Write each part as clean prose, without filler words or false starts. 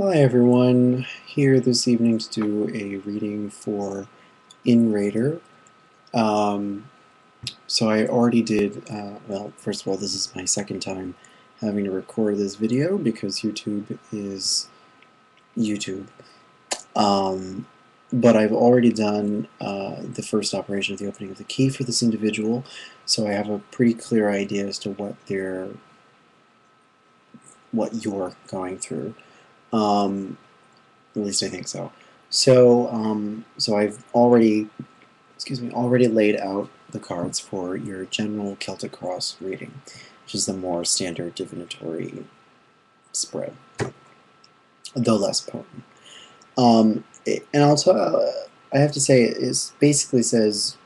Hi everyone, here this evening to do a reading for Inraider. Um, so I already did, well, first of all, this is my second time having to record this video because YouTube is YouTube. Um, but I've already done the first operation of the opening of the key for this individual, so I have a pretty clear idea as to what you're going through. At least I think so. So I've already laid out the cards for your general Celtic Cross reading, which is the more standard divinatory spread, though less potent. And I have to say, it basically says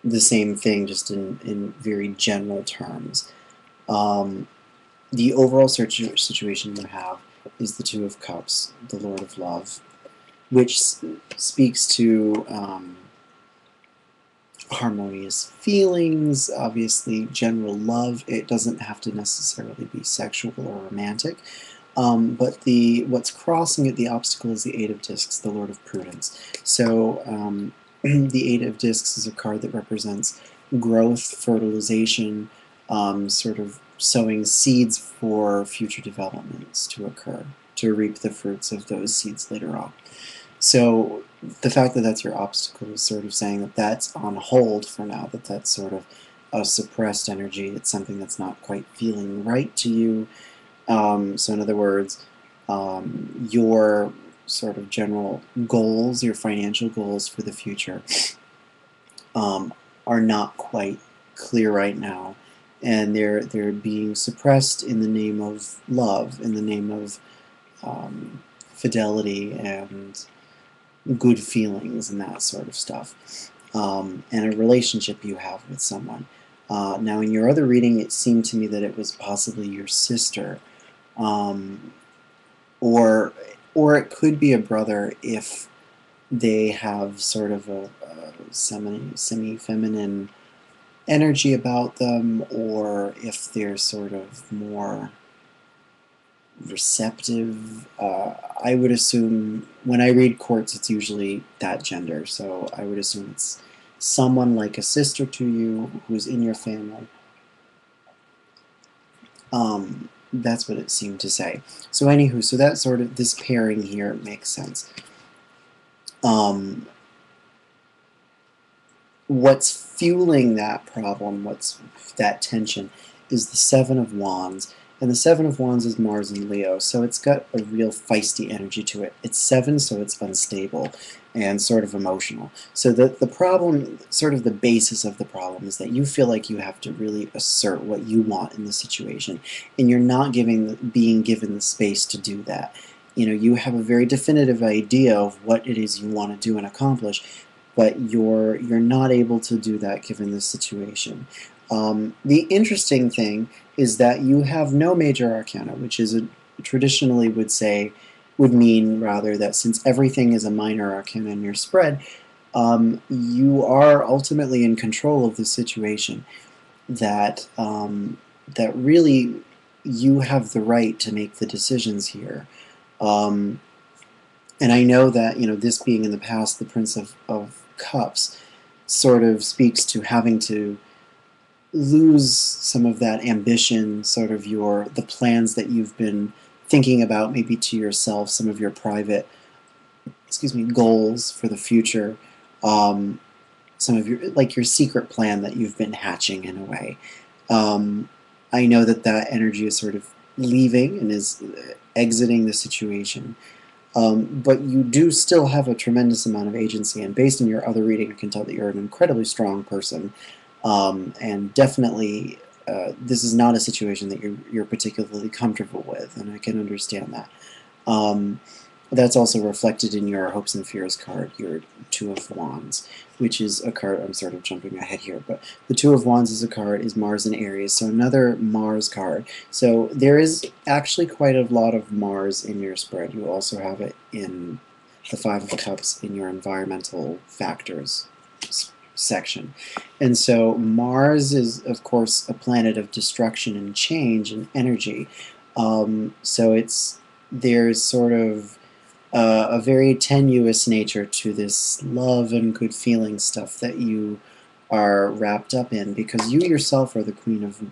the same thing, just in very general terms. Um, the overall situation you have is the Two of Cups, the Lord of Love, which speaks to harmonious feelings, obviously general love. It doesn't have to necessarily be sexual or romantic. But what's crossing it, the obstacle, is the Eight of Discs, the Lord of Prudence. So the Eight of Discs is a card that represents growth, fertilization, sort of sowing seeds for future developments to occur, to reap the fruits of those seeds later on. So the fact that that's your obstacle is sort of saying that that's on hold for now, that that's sort of a suppressed energy. It's something that's not quite feeling right to you. So in other words, your sort of general goals, your financial goals for the future, are not quite clear right now, and they're being suppressed in the name of love, in the name of fidelity and good feelings and that sort of stuff, and a relationship you have with someone. Now, in your other reading, it seemed to me that it was possibly your sister, um, or it could be a brother if they have sort of a semi-feminine energy about them, or if they're sort of more receptive. I would assume when I read quartz, it's usually that gender, so I would assume it's someone like a sister to you who's in your family. That's what it seemed to say. So anywho, so that sort of, this pairing here makes sense. What's fueling that problem, what's that tension, is the Seven of Wands. And the Seven of Wands is Mars and Leo, so it's got a real feisty energy to it. It's 7, so it's unstable and sort of emotional. So the problem, sort of the basis of the problem, is that you feel like you have to really assert what you want in the situation, and you're not being given the space to do that. You know, you have a very definitive idea of what it is you want to do and accomplish, but you're not able to do that given the situation. The interesting thing is that you have no major arcana, which is traditionally would mean rather that since everything is a minor arcana in your spread, you are ultimately in control of the situation. That really you have the right to make the decisions here. Um, and I know that, you know, this being in the past the Prince of Cups sort of speaks to having to lose some of that ambition, sort of the plans that you've been thinking about, maybe to yourself, some of your private, goals for the future, some of your secret plan that you've been hatching in a way. Um, I know that that energy is sort of leaving and is exiting the situation. But you do still have a tremendous amount of agency, and based on your other reading, I can tell that you're an incredibly strong person, and definitely this is not a situation that you're particularly comfortable with, and I can understand that. Um, that's also reflected in your Hopes and Fears card, your Two of Wands, which is a card, I'm sort of jumping ahead here, but the Two of Wands is a card, is Mars and Aries, so another Mars card. So there is actually quite a lot of Mars in your spread. You also have it in the Five of Cups in your environmental factors section. And so Mars is, of course, a planet of destruction and change and energy. So there's sort of a very tenuous nature to this love and good feeling stuff that you are wrapped up in, because you yourself are the queen of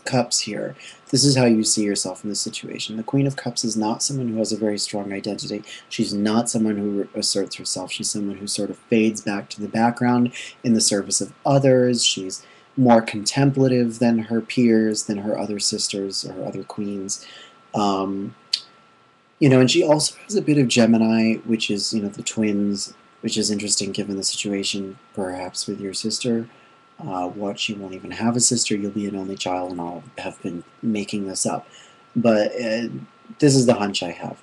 Cups here. This is how you see yourself in this situation. The Queen of Cups is not someone who has a very strong identity. She's not someone who asserts herself. She's someone who sort of fades back to the background in the service of others. She's more contemplative than her peers, than her other sisters or her other queens. Um, and she also has a bit of Gemini, which is, the twins, which is interesting given the situation perhaps with your sister. What, you won't even have a sister, you'll be an only child, and I'll have been making this up. But this is the hunch I have.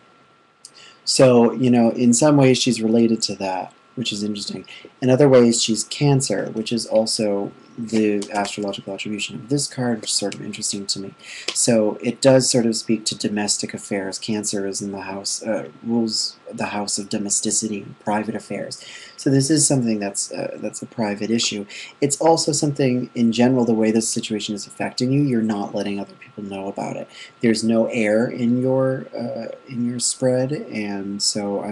So, in some ways she's related to that, which is interesting. In other ways, she's Cancer, which is also the astrological attribution of this card, which is sort of interesting to me. So it does sort of speak to domestic affairs. Cancer is in the house, rules the house of domesticity and private affairs. So this is something that's a private issue. It's also something, in general, the way this situation is affecting you, you're not letting other people know about it. There's no air in your spread, and so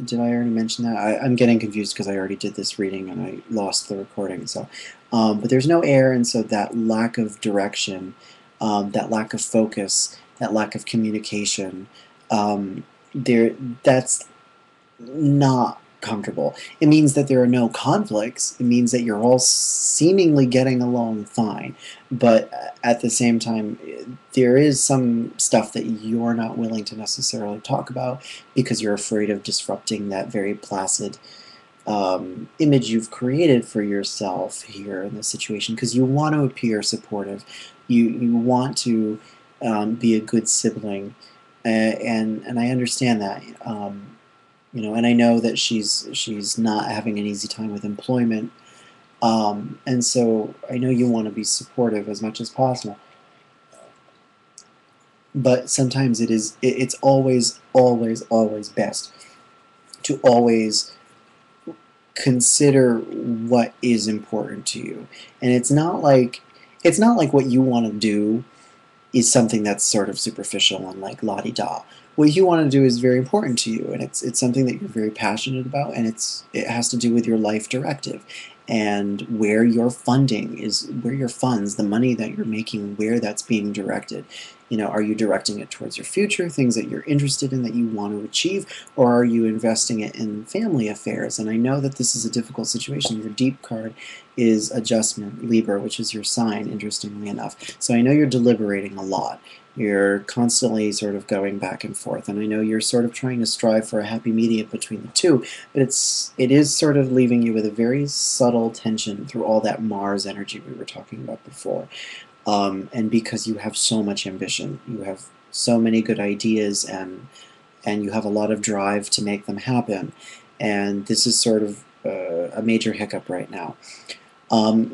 did I already mention that? I'm getting confused because I already did this reading and I lost the recording. So, but there's no air, and so that lack of direction, that lack of focus, that lack of communication, that's not comfortable. It means that there are no conflicts. It means that you're all seemingly getting along fine, but at the same time, there is some stuff that you're not willing to necessarily talk about because you're afraid of disrupting that very placid image you've created for yourself here in this situation, because you want to appear supportive. You want to be a good sibling, and I understand that. And I know that she's not having an easy time with employment, and so I know you want to be supportive as much as possible. But sometimes it's always best to always consider what is important to you, and it's not like what you want to do is something that's sort of superficial and like la-di-da. What you want to do is very important to you, and it's something that you're very passionate about, and it has to do with your life directive and where your funding is, where your funds, the money that you're making, where that's being directed. Are you directing it towards your future, things that you're interested in that you want to achieve, or are you investing it in family affairs? And I know that this is a difficult situation. Your deep card is Adjustment, Libra, which is your sign, interestingly enough. So I know you're deliberating a lot. You're constantly sort of going back and forth, and I know you're sort of trying to strive for a happy medium between the two, but it is sort of leaving you with a very subtle tension through all that Mars energy we were talking about before. And because you have so much ambition, you have so many good ideas, and you have a lot of drive to make them happen, and this is sort of a major hiccup right now.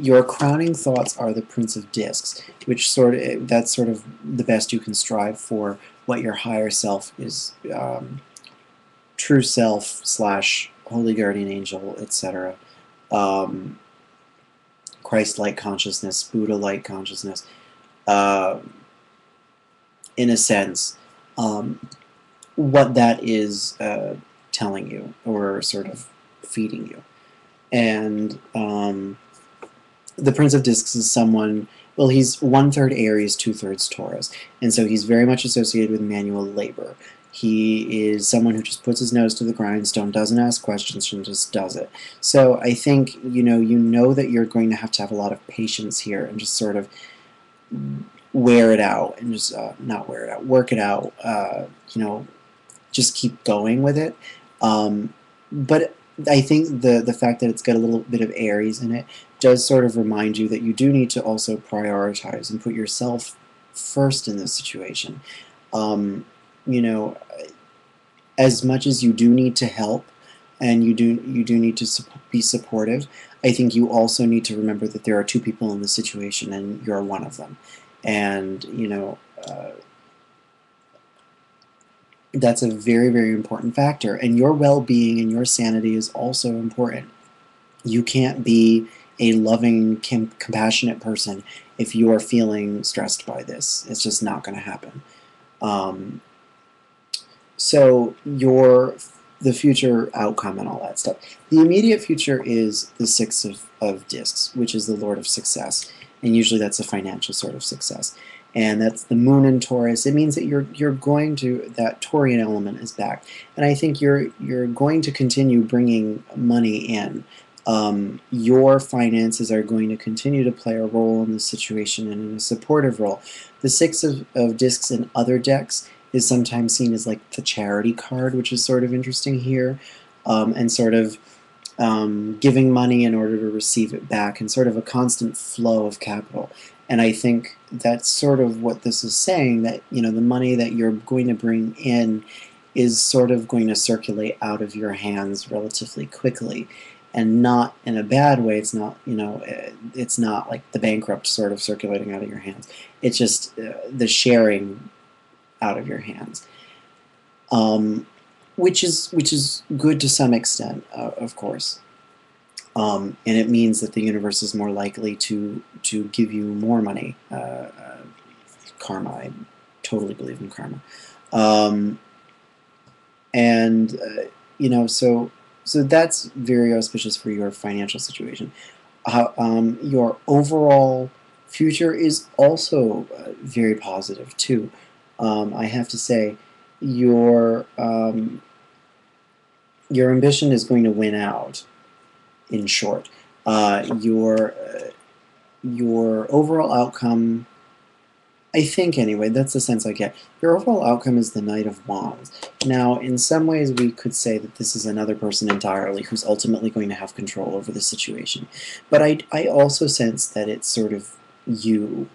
Your crowning thoughts are the Prince of Discs, which that's sort of the best you can strive for, what your higher self is, true self / holy guardian angel, etc. Christ-like consciousness, Buddha-like consciousness, in a sense, what that is telling you or sort of feeding you. And the Prince of Discs is someone, well, he's 1/3 Aries, 2/3 Taurus, and so he's very much associated with manual labor. He is someone who just puts his nose to the grindstone, doesn't ask questions, and just does it. So I think, you know that you're going to have a lot of patience here, and just sort of wear it out, and just not wear it out, work it out, just keep going with it. But I think the fact that it's got a little bit of Aries in it does sort of remind you that you do need to also prioritize and put yourself first in this situation. As much as you do need to help, and you do need to be supportive, I think you also need to remember that there are two people in this situation, and you're one of them. And that's a very, very important factor. And your well-being and your sanity is also important. You can't be a loving, compassionate person if you are feeling stressed by this. It's just not going to happen. So the future outcome and all that stuff. The immediate future is the Six of Discs, which is the Lord of Success, and usually that's a financial sort of success. And that's the Moon in Taurus. It means that you're going to, that Taurian element is back, and I think you're going to continue bringing money in. Your finances are going to continue to play a role in this situation and in a supportive role. The Six of Discs in other decks is sometimes seen as like the charity card, which is sort of interesting here, and sort of giving money in order to receive it back, and sort of a constant flow of capital. And I think that's sort of what this is saying, that the money that you're going to bring in is sort of going to circulate out of your hands relatively quickly, and not in a bad way. It's not it's not like the bankrupt sort of circulating out of your hands. It's just the sharing out of your hands, which is good to some extent, of course. And it means that the universe is more likely to give you more money. Karma, I totally believe in karma, and so that's very auspicious for your financial situation. Your overall future is also very positive too. I have to say, your ambition is going to win out. In short, your overall outcome, I think anyway, that's the sense I get. Your overall outcome is the Knight of Wands. Now, in some ways, we could say that this is another person entirely who's ultimately going to have control over the situation. But I also sense that it's sort of you,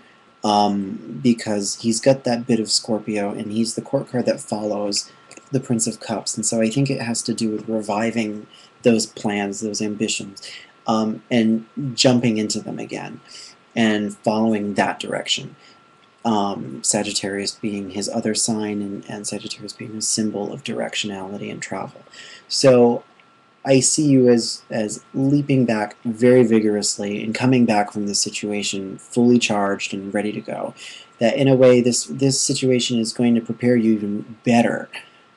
because he's got that bit of Scorpio, and he's the court card that follows the Prince of Cups. And so I think it has to do with reviving those plans, those ambitions, and jumping into them again and following that direction. Sagittarius being his other sign, and Sagittarius being a symbol of directionality and travel. So I see you as leaping back very vigorously and coming back from this situation fully charged and ready to go. That in a way, this situation is going to prepare you even better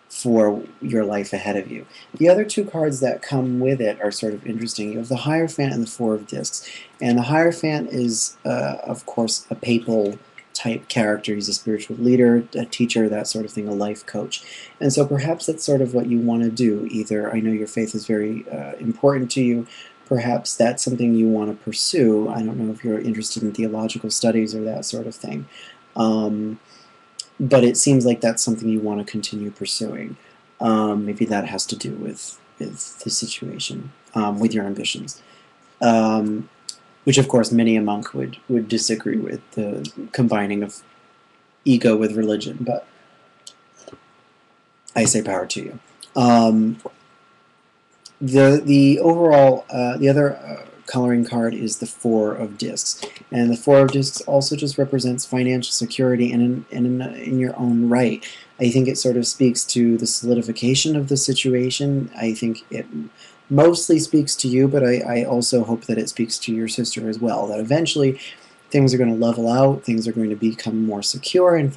for your life ahead of you. The other two cards that come with it are sort of interesting. You have the Hierophant and the Four of Discs. And the Hierophant is, of course, a papal type character. He's a spiritual leader, a teacher, that sort of thing, a life coach. And so perhaps that's sort of what you want to do. Either, I know your faith is very important to you, perhaps that's something you want to pursue. I don't know if you're interested in theological studies or that sort of thing. But it seems like that's something you want to continue pursuing. Maybe that has to do with the situation, with your ambitions. Which, of course, many a monk would disagree with, the combining of ego with religion, but I say power to you. The overall, the other coloring card is the Four of Discs, and the Four of Discs also just represents financial security in your own right. I think it sort of speaks to the solidification of the situation. I think it mostly speaks to you, but I also hope that it speaks to your sister as well, that eventually things are going to level out, things are going to become more secure and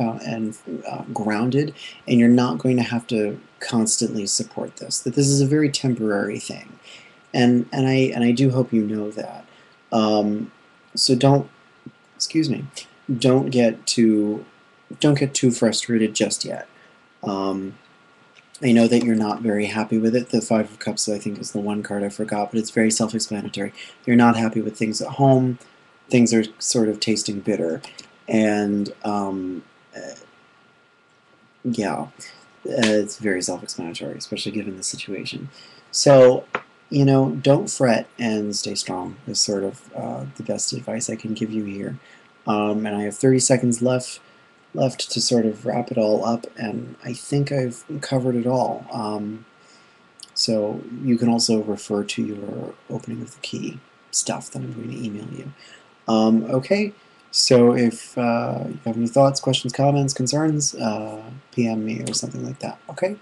grounded, and you're not going to have to constantly support this, that this is a very temporary thing. And I do hope you know that. So don't get too frustrated just yet. I know that you're not very happy with it. The Five of Cups, I think, is the one card I forgot, but it's very self-explanatory. You're not happy with things at home. Things are sort of tasting bitter, and yeah, it's very self-explanatory, especially given the situation. So, don't fret and stay strong is sort of the best advice I can give you here. And I have 30 seconds left to sort of wrap it all up, and I think I've covered it all. So you can also refer to your opening of the key stuff that I'm going to email you. Okay, so if you have any thoughts, questions, comments, concerns, PM me or something like that. Okay,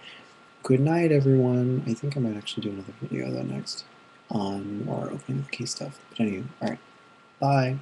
good night, everyone. I think I might actually do another video though next on more opening of the key stuff. But anyway, all right, bye.